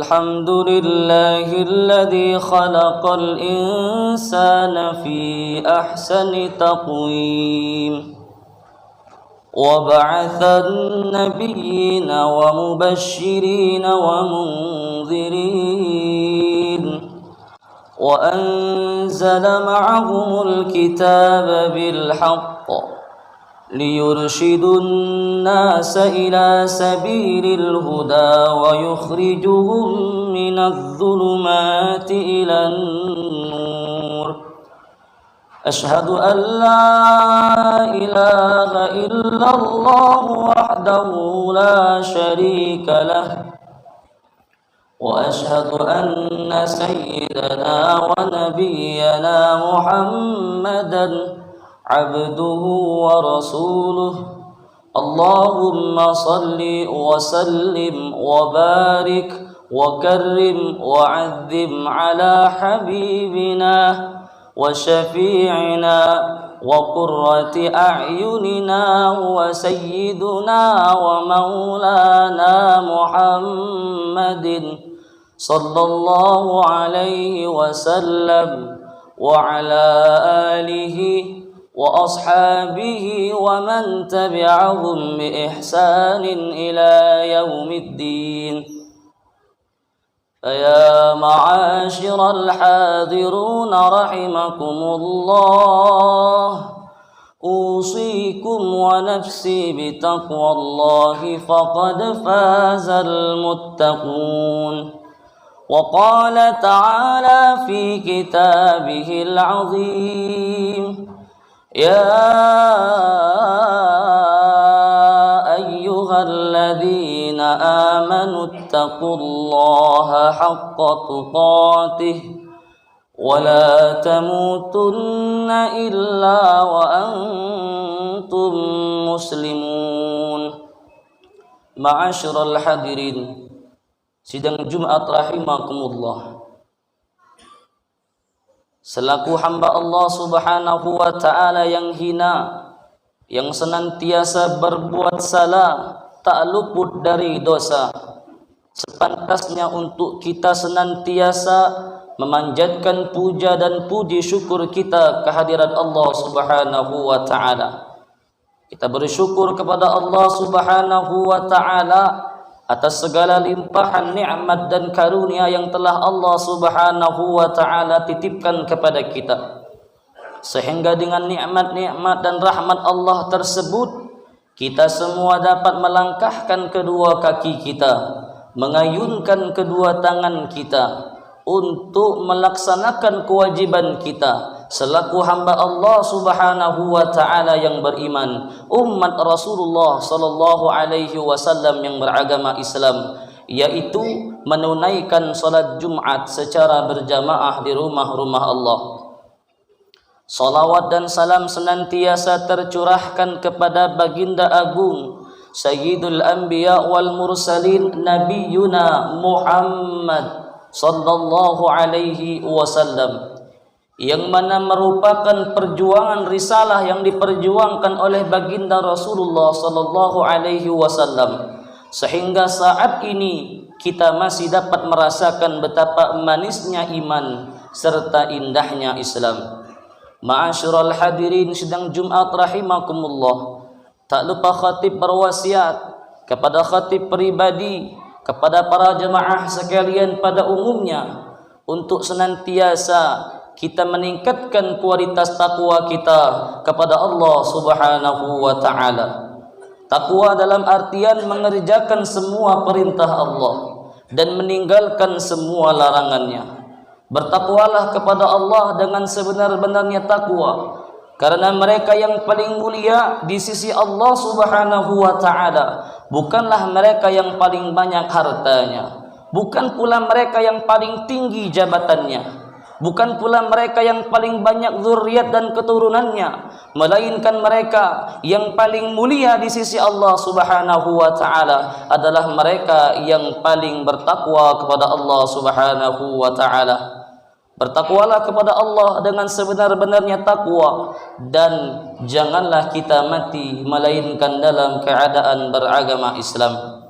الحمد لله الذي خلق الإنسان في أحسن تقويم وبعث النبيين ومبشرين ومنذرين وأنزل معهم الكتاب بالحق ليرشدوا الناس إلى سبيل الهدى ويخرجهم من الظلمات إلى النور أشهد أن لا إله إلا الله وحده لا شريك له وأشهد أن سيدنا ونبينا محمدا عبده ورسوله اللهم صل وسلم وبارك وكرم وعظم على حبيبنا وشفيعنا وقرة أعيننا وسيدنا ومولانا محمد صلى الله عليه وسلم وعلى آله وأصحابه ومن تبعهم بإحسان إلى يوم الدين فيا معاشر الحاضرون رحمكم الله أوصيكم ونفسي بتقوى الله فقد فاز المتقون وقال تعالى في كتابه العظيم يا أيها الذين آمنوا اتقوا الله حق تقاته ولا تموتن إلا وأنتم مسلمون. Ma'asyiral hadirin sidang Jumat rahimakumullah, selaku hamba Allah subhanahu wa ta'ala yang hina, yang senantiasa berbuat salah, tak luput dari dosa, sepantasnya untuk kita senantiasa memanjatkan puja dan puji syukur kita kehadirat Allah subhanahu wa ta'ala. Kita bersyukur kepada Allah subhanahu wa ta'ala atas segala limpahan nikmat dan karunia yang telah Allah subhanahu wa ta'ala titipkan kepada kita, sehingga dengan nikmat-nikmat dan rahmat Allah tersebut kita semua dapat melangkahkan kedua kaki kita, mengayunkan kedua tangan kita untuk melaksanakan kewajiban kita selaku hamba Allah subhanahu wa ta'ala yang beriman, umat Rasulullah sallallahu alaihi wasallam yang beragama Islam, yaitu menunaikan salat Jumat secara berjamaah di rumah-rumah Allah. Salawat dan salam senantiasa tercurahkan kepada baginda agung Sayyidul Anbiya wal Mursalin Nabiyuna Muhammad sallallahu alaihi wasallam, yang mana merupakan perjuangan risalah yang diperjuangkan oleh baginda Rasulullah sallallahu alaihi wasallam, sehingga saat ini kita masih dapat merasakan betapa manisnya iman serta indahnya Islam. Ma'asyiral hadirin sidang Jumat rahimakumullah, tak lupa khatib berwasiat kepada khatib pribadi, kepada para jemaah sekalian pada umumnya, untuk senantiasa kita meningkatkan kualitas takwa kita kepada Allah subhanahu wa ta'ala. Takwa dalam artian mengerjakan semua perintah Allah dan meninggalkan semua larangannya. Bertakwalah kepada Allah dengan sebenar-benarnya takwa, karena mereka yang paling mulia di sisi Allah subhanahu wa ta'ala bukanlah mereka yang paling banyak hartanya, bukan pula mereka yang paling tinggi jabatannya, bukan pula mereka yang paling banyak zuriat dan keturunannya, melainkan mereka yang paling mulia di sisi Allah subhanahu wa ta'ala adalah mereka yang paling bertakwa kepada Allah subhanahu wa ta'ala. Bertakwalah kepada Allah dengan sebenar-benarnya takwa, dan janganlah kita mati melainkan dalam keadaan beragama Islam.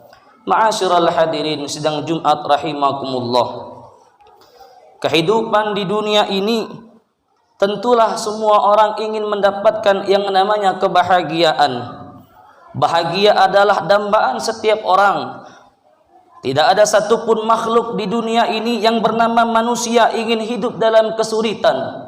Ma'asyiral hadirin sidang Jumat rahimakumullah. Kehidupan di dunia ini tentulah semua orang ingin mendapatkan yang namanya kebahagiaan. Bahagia adalah dambaan setiap orang. Tidak ada satupun makhluk di dunia ini yang bernama manusia ingin hidup dalam kesulitan.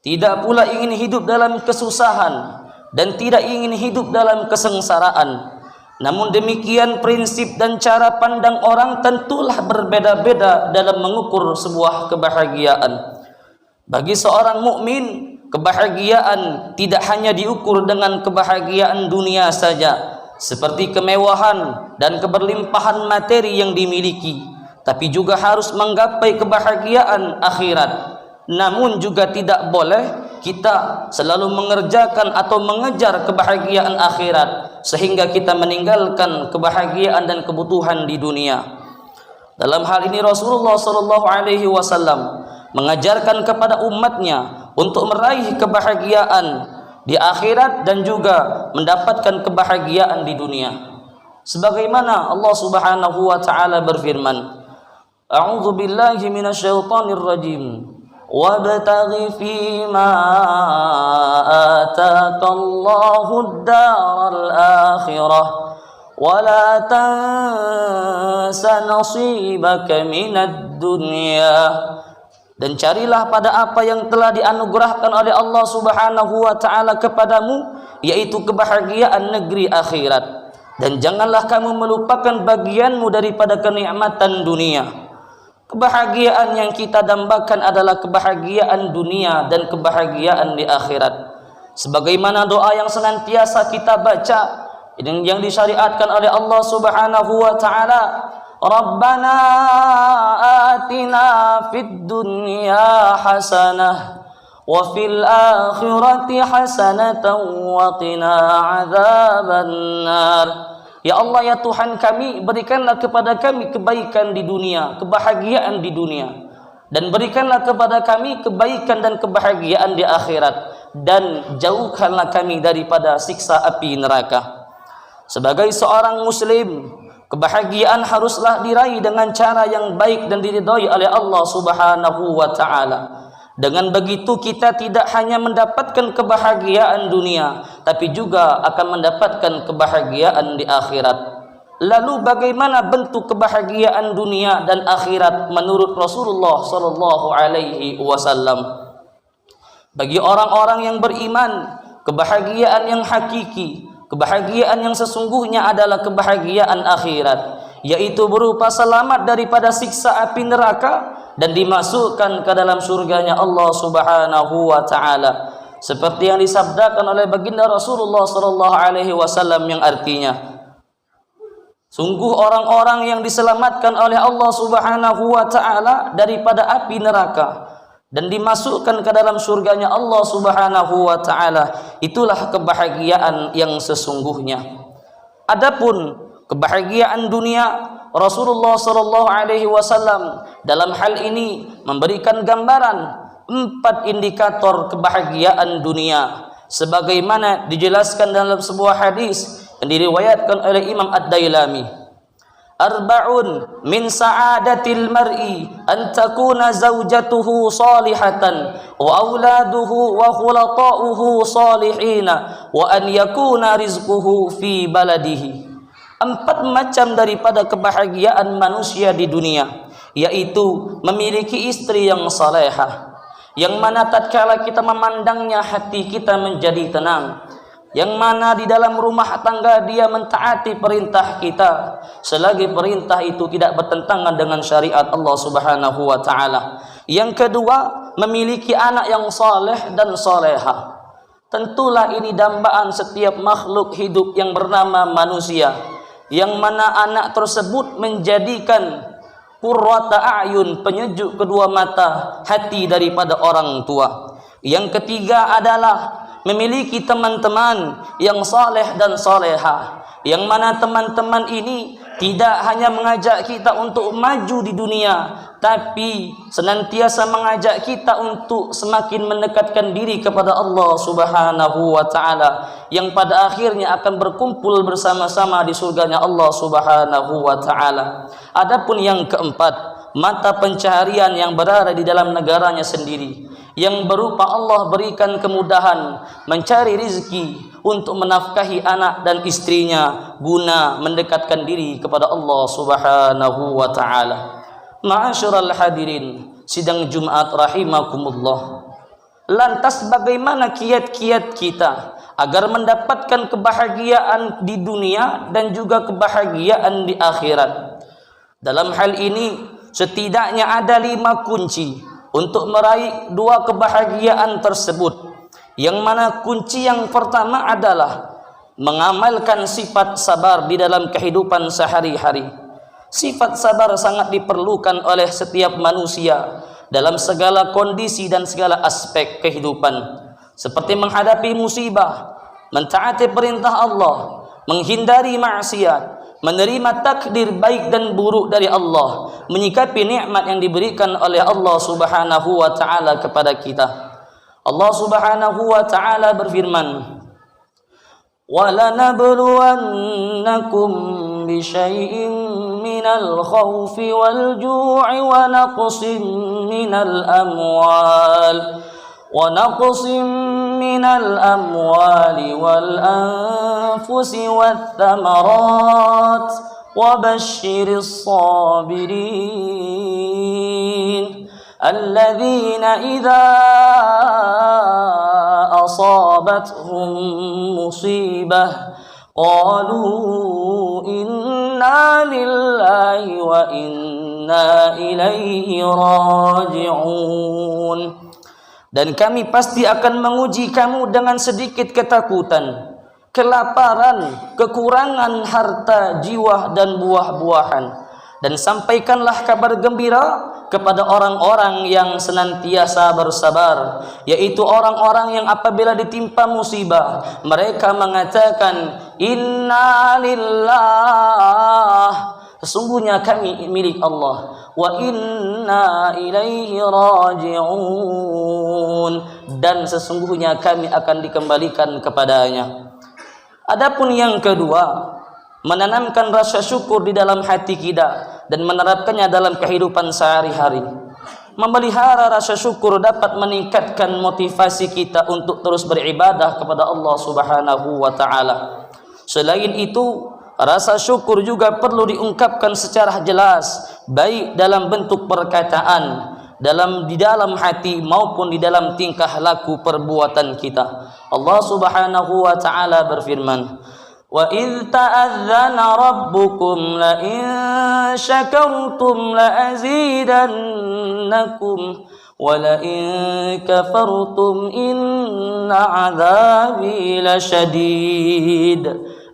Tidak pula ingin hidup dalam kesusahan dan tidak ingin hidup dalam kesengsaraan. Namun demikian prinsip dan cara pandang orang tentulah berbeda-beda dalam mengukur sebuah kebahagiaan. Bagi seorang mukmin, kebahagiaan tidak hanya diukur dengan kebahagiaan dunia saja, seperti kemewahan dan keberlimpahan materi yang dimiliki, tapi juga harus menggapai kebahagiaan akhirat. Namun juga tidak boleh kita selalu mengerjakan atau mengejar kebahagiaan akhirat sehingga kita meninggalkan kebahagiaan dan kebutuhan di dunia. Dalam hal ini Rasulullah SAW mengajarkan kepada umatnya untuk meraih kebahagiaan di akhirat dan juga mendapatkan kebahagiaan di dunia. Sebagaimana Allah Subhanahu wa taala berfirman, A'udzu billahi minasyaitonir rajim. Wabtaghi fima ataakallahu ad-daral akhirah wa la tansa nasibaka minad dunya. Dan carilah pada apa yang telah dianugerahkan oleh Allah Subhanahu wa taala kepadamu, yaitu kebahagiaan negeri akhirat, dan janganlah kamu melupakan bagianmu daripada kenikmatan dunia. Kebahagiaan yang kita dambakan adalah kebahagiaan dunia dan kebahagiaan di akhirat. Sebagaimana doa yang senantiasa kita baca yang disyariatkan oleh Allah Subhanahu wa taala, Rabbana atina fid dunya hasanah wa fil akhirati hasanatan wa qina adzabannar. Ya Allah, ya Tuhan kami, berikanlah kepada kami kebaikan di dunia, kebahagiaan di dunia, dan berikanlah kepada kami kebaikan dan kebahagiaan di akhirat, dan jauhkanlah kami daripada siksa api neraka. Sebagai seorang muslim, kebahagiaan haruslah diraih dengan cara yang baik dan diridhai oleh Allah Subhanahu wa taala. Dengan begitu kita tidak hanya mendapatkan kebahagiaan dunia, tapi juga akan mendapatkan kebahagiaan di akhirat. Lalu bagaimana bentuk kebahagiaan dunia dan akhirat menurut Rasulullah sallallahu alaihi wasallam? Bagi orang-orang yang beriman, kebahagiaan yang hakiki, kebahagiaan yang sesungguhnya adalah kebahagiaan akhirat, yaitu berupa selamat daripada siksa api neraka dan dimasukkan ke dalam surganya Allah Subhanahu wa taala, seperti yang disabdakan oleh baginda Rasulullah sallallahu alaihi wasallam yang artinya, sungguh orang-orang yang diselamatkan oleh Allah Subhanahu wa taala daripada api neraka dan dimasukkan ke dalam surganya Allah Subhanahu wa taala, itulah kebahagiaan yang sesungguhnya. Adapun kebahagiaan dunia, Rasulullah sallallahu alaihi wasallam dalam hal ini memberikan gambaran 4 indikator kebahagiaan dunia, sebagaimana dijelaskan dalam sebuah hadis yang diriwayatkan oleh Imam Ad-Dailami. Arba'un min sa'adatil mar'i an takuna zawjatuhu salihatan wa auladuhu wa khulata'uhu salihina wa an yakuna rizquhu fi baladihi. 4 macam daripada kebahagiaan manusia di dunia, yaitu memiliki istri yang salehah, yang mana tatkala kita memandangnya hati kita menjadi tenang, yang mana di dalam rumah tangga dia mentaati perintah kita selagi perintah itu tidak bertentangan dengan syariat Allah Subhanahu wa taala. Yang kedua, memiliki anak yang saleh dan salehah. Tentulah ini dambaan setiap makhluk hidup yang bernama manusia, yang mana anak tersebut menjadikan qurrata a'yun, penyejuk kedua mata hati daripada orang tua. Yang ketiga adalah memiliki teman-teman yang saleh dan saleha, yang mana teman-teman ini tidak hanya mengajak kita untuk maju di dunia, tapi senantiasa mengajak kita untuk semakin mendekatkan diri kepada Allah Subhanahu wa taala, yang pada akhirnya akan berkumpul bersama-sama di surganya Allah Subhanahu wa taala. Adapun yang keempat, mata pencaharian yang berada di dalam negaranya sendiri, yang berupa Allah berikan kemudahan mencari rizki untuk menafkahi anak dan istrinya guna mendekatkan diri kepada Allah Subhanahu wa taala. Ma'asyiral hadirin sidang Jumat rahimakumullah. Lantas bagaimana kiat-kiat kita agar mendapatkan kebahagiaan di dunia dan juga kebahagiaan di akhirat? Dalam hal ini setidaknya ada 5 kunci untuk meraih 2 kebahagiaan tersebut. Yang mana kunci yang pertama adalah mengamalkan sifat sabar di dalam kehidupan sehari-hari. Sifat sabar sangat diperlukan oleh setiap manusia dalam segala kondisi dan segala aspek kehidupan, seperti menghadapi musibah, mentaati perintah Allah, menghindari maksiat, menerima takdir baik dan buruk dari Allah, menyikapi nikmat yang diberikan oleh Allah Subhanahu wa taala kepada kita. Allah Subhanahu wa taala berfirman, وَلَنَبْلُوَنَّكُمْ بِشَيْءٍ مِّنَ الْخَوْفِ وَالْجُوعِ وَنَقْصٍ مِّنَ الْأَمْوَالِ وَالْأَنفُسِ وَالثَّمَرَاتِ وَبَشِّرِ الصَّابِرِينَ الَّذِينَ إِذَا أَصَابَتْهُم مُّصِيبَةٌ قَالُوا إِنَّا لِلَّهِ وَإِنَّا إِلَيْهِ رَاجِعُونَ. Dan kami pasti akan menguji kamu dengan sedikit ketakutan, kelaparan, kekurangan harta, jiwa dan buah-buahan. Dan sampaikanlah kabar gembira kepada orang-orang yang senantiasa bersabar, yaitu orang-orang yang apabila ditimpa musibah mereka mengatakan inna lillah, sesungguhnya kami milik Allah, wa inna ilaihi raji'un, dan sesungguhnya kami akan dikembalikan kepadanya. Adapun yang kedua, menanamkan rasa syukur di dalam hati kita dan menerapkannya dalam kehidupan sehari-hari. Memelihara rasa syukur dapat meningkatkan motivasi kita untuk terus beribadah kepada Allah Subhanahu wa taala. Selain itu, rasa syukur juga perlu diungkapkan secara jelas, baik dalam bentuk perkataan, di dalam hati maupun di dalam tingkah laku perbuatan kita. Allah Subhanahu wa taala berfirman, وَإِذْ تَأَذَّنَ رَبُّكُمْ لَئِن شَكَرْتُمْ لَأَزِيدَنَّكُمْ وَلَئِن كَفَرْتُمْ إِنَّ عَذَابِي لَشَدِيدٌ.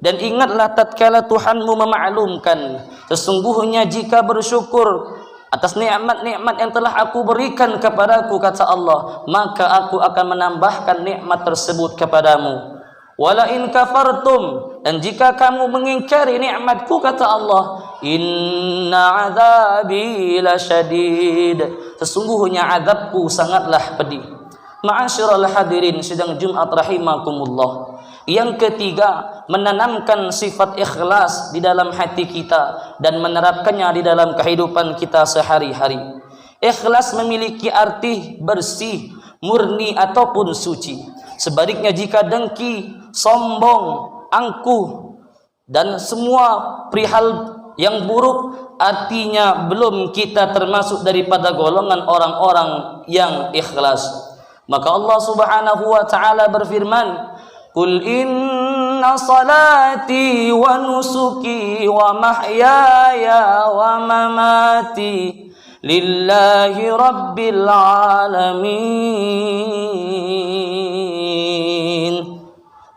Dan ingatlah tatkala Tuhanmu memaklumkan, sesungguhnya jika bersyukur atas nikmat-nikmat yang telah aku berikan kepadaku, kata Allah, maka aku akan menambahkan nikmat tersebut kepadamu. Wala in kafartum, dan jika kamu mengingkari nikmatku, kata Allah, inna adzabi lasyadid, sesungguhnya azabku sangatlah pedih. Ma'asyiral hadirin sidang Jumat rahimakumullah. Yang ketiga, menanamkan sifat ikhlas di dalam hati kita dan menerapkannya di dalam kehidupan kita sehari-hari. Ikhlas memiliki arti bersih, murni ataupun suci. Sebaliknya jika dengki, sombong, angkuh dan semua perihal yang buruk, artinya belum kita termasuk daripada golongan orang-orang yang ikhlas. Maka Allah Subhanahu wa taala berfirman, "Qul inna salati wa nusuki wa mahyaya wa mamati lillahi rabbil alamin."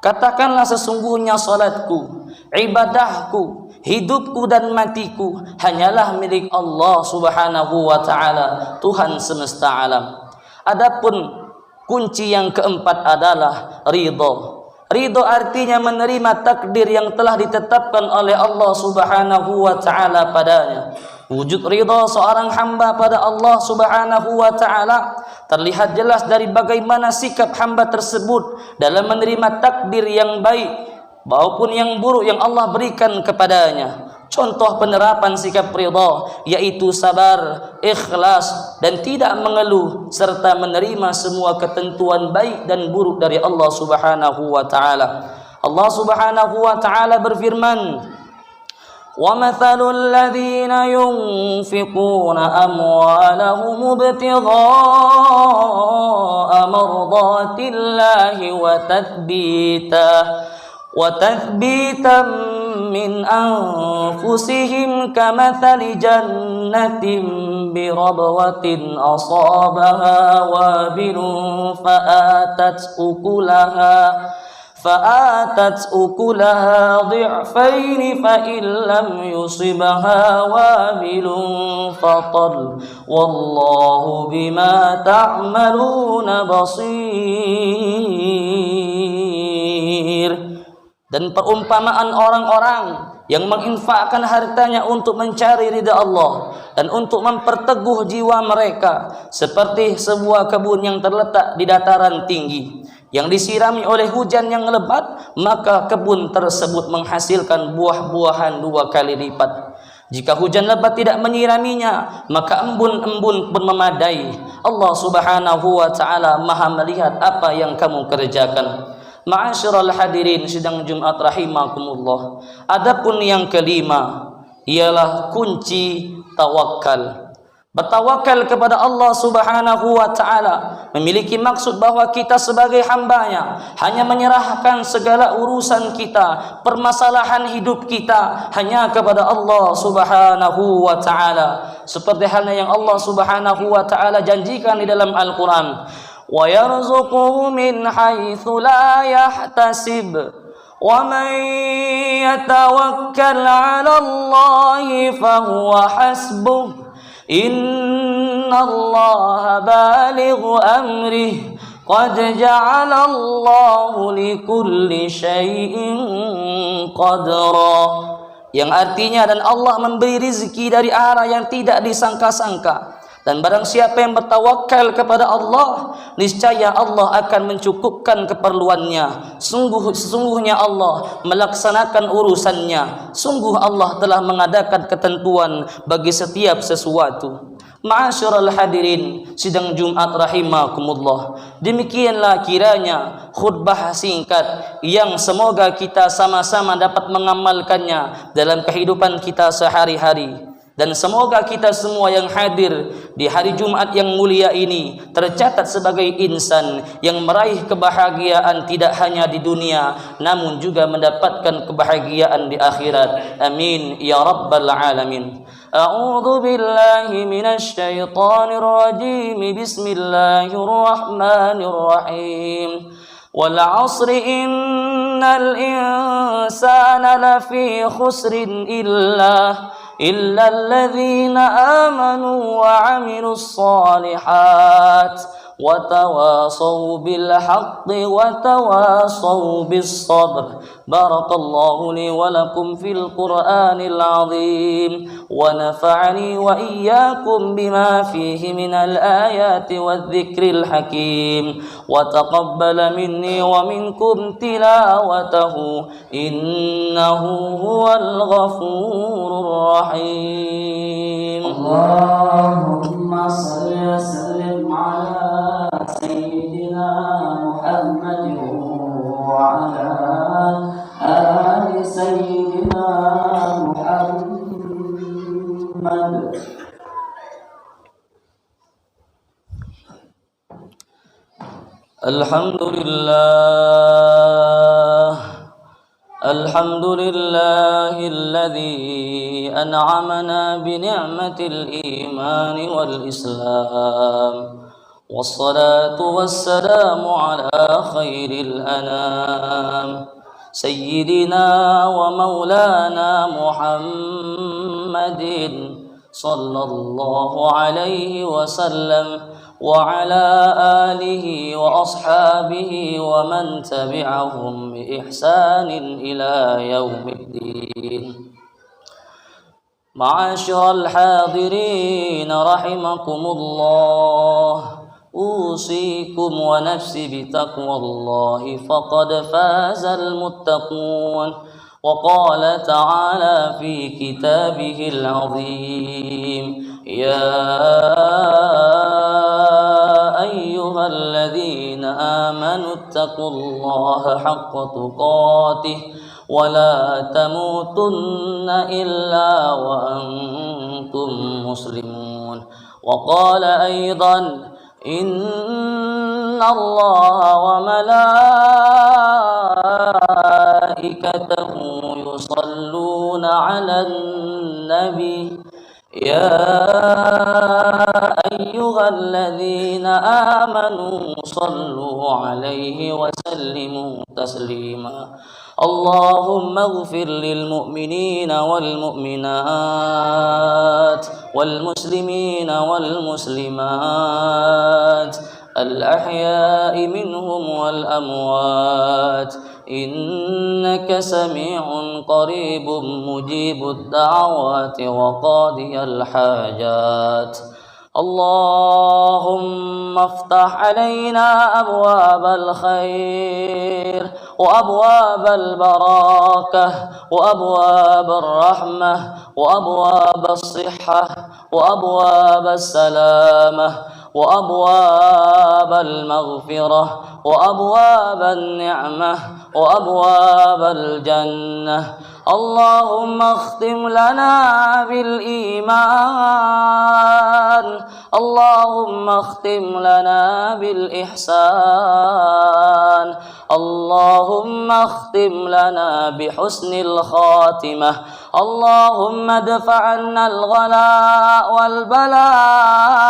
Katakanlah, sesungguhnya salatku, ibadahku, hidupku dan matiku hanyalah milik Allah Subhanahu wa taala, Tuhan semesta alam. Adapun kunci yang keempat adalah ridha. Ridho artinya menerima takdir yang telah ditetapkan oleh Allah Subhanahu wa taala padanya. Wujud ridha seorang hamba pada Allah Subhanahu wa taala terlihat jelas dari bagaimana sikap hamba tersebut dalam menerima takdir yang baik maupun yang buruk yang Allah berikan kepadanya. Contoh penerapan sikap ridha yaitu sabar, ikhlas dan tidak mengeluh serta menerima semua ketentuan baik dan buruk dari Allah Subhanahu wa taala. Allah Subhanahu wa taala berfirman, وَمَثَلُ الَّذِينَ يُنْفِقُونَ أَمْوَالَهُمُ ابْتِغَاءَ مَرْضَاتِ اللَّهِ وَتَثْبِيتًا مِنْ أَنْفُسِهِمْ كَمَثَلِ جَنَّةٍ بِرَبْوَةٍ أَصَابَهَا وَابِلٌ فآتت أكلها ضعفين فإن لم يصبها وابل فطل والله بما تعملون بصير. Dan perumpamaan orang-orang yang menginfakkan hartanya untuk mencari ridha Allah dan untuk memperteguh jiwa mereka seperti sebuah kebun yang terletak di dataran tinggi yang disirami oleh hujan yang lebat, maka kebun tersebut menghasilkan buah-buahan 2 kali lipat. Jika hujan lebat tidak menyiraminya, maka embun-embun pun memadai. Allah Subhanahu wa taala Maha melihat apa yang kamu kerjakan. Ma'asyiral hadirin sidang Jumat rahimakumullah. Adapun yang kelima ialah kunci tawakal. Bertawakal kepada Allah Subhanahu wa taala memiliki maksud bahwa kita sebagai hambanya hanya menyerahkan segala urusan kita, permasalahan hidup kita hanya kepada Allah Subhanahu wa taala. Seperti halnya yang Allah Subhanahu wa taala janjikan di dalam Al-Qur'an, wa yarzuquhu min haitsu la yahtasib wa man yatawakkal 'ala Allahi fahuwa hasbuh innallaha balighu amrih qad ja'alallahu likulli syai'in qadra, yang artinya dan Allah memberi rizki dari arah yang tidak disangka-sangka. Dan barang siapa yang bertawakal kepada Allah, niscaya Allah akan mencukupkan keperluannya. Sesungguhnya Allah melaksanakan urusannya. Sungguh Allah telah mengadakan ketentuan bagi setiap sesuatu. Ma'asyiral hadirin sidang Jumat rahimakumullah. Demikianlah kiranya khutbah singkat yang semoga kita sama-sama dapat mengamalkannya dalam kehidupan kita sehari-hari. Dan semoga kita semua yang hadir di hari Jumat yang mulia ini tercatat sebagai insan yang meraih kebahagiaan tidak hanya di dunia namun juga mendapatkan kebahagiaan di akhirat. Amin ya rabbal alamin. A'udzu billahi minasy syaithanir rajim. Bismillahirrahmanirrahim. Wal 'asri innal insana lafi khusrin إلا الذين آمنوا وعملوا الصالحات وتواصوا بالحق وتواصوا بالصبر. بارك الله لي ولكم في القرآن العظيم ونفعني وإياكم بما فيه من الآيات والذكر الحكيم وتقبل مني ومنكم تلاوته إنه هو الغفور الرحيم. اللهم صل وسلم على سيدنا محمد وعلى آل سيدنا محمد. الحمد لله الذي أنعمنا بنعمة الإيمان والإسلام والصلاة والسلام على خير الأنام سيدنا ومولانا محمد صلى الله عليه وسلم وعلى آله وأصحابه ومن تبعهم بإحسان إلى يوم الدين. معاشر الحاضرين رحمكم الله، أوصيكم ونفسي بتقوى الله فقد فاز المتقون. وقال تعالى في كتابه العظيم: يا أيها الذين آمنوا اتقوا الله حق تقاته ولا تموتن إلا وأنتم مسلمون. وقال أيضا: إن الله وملائكته يصلون على النبي يا أيها الذين آمنوا صلوا عليه وسلموا تسليما. اللهم اغفر للمؤمنين والمؤمنات والمسلمين والمسلمات الأحياء منهم والأموات، إنك سميع قريب مجيب الدعوات وقاضي الحاجات. اللهم افتح علينا أبواب الخير وأبواب البركة وأبواب الرحمة وأبواب الصحة وأبواب السلامة وأبواب المغفرة وأبواب النعمة وأبواب الجنة. اللهم اختم لنا بالإيمان، اللهم اختم لنا بالإحسان، اللهم اختم لنا بحسن الخاتمة. اللهم ادفع عنا الغلاء والبلاء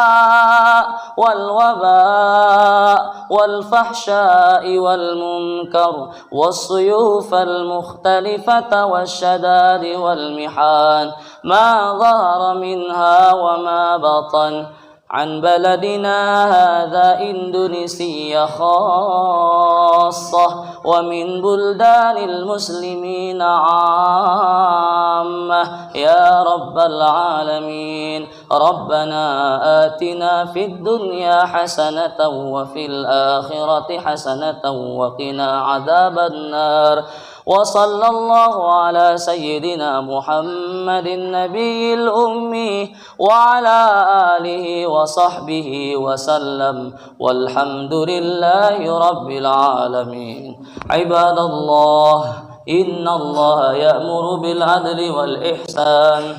والوباء والفحشاء والمنكر والسيوف المختلفة والشداد والمحان ما ظهر منها وما بطن عن بلدنا هذا إندونيسيا خاصة ومن بلدان المسلمين عامة يا رب العالمين. ربنا آتنا في الدنيا حسنة وفي الآخرة حسنة وقنا عذاب النار. وصلى الله على سيدنا محمد النبي الأمي وعلى آله وصحبه وسلم، والحمد لله رب العالمين. عباد الله، إن الله يأمر بالعدل والإحسان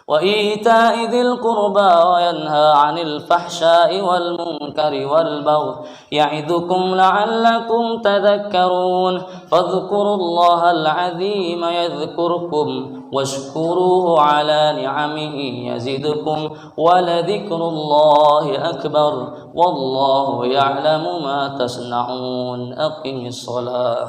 وإيتاء ذي القربى وينهى عن الفحشاء والمنكر والبغي يعظكم لعلكم تذكرون. فاذكروا الله العظيم يذكركم واشكروه على نعمه يزدكم ولذكر الله أكبر والله يعلم ما تصنعون. أقم الصلاة.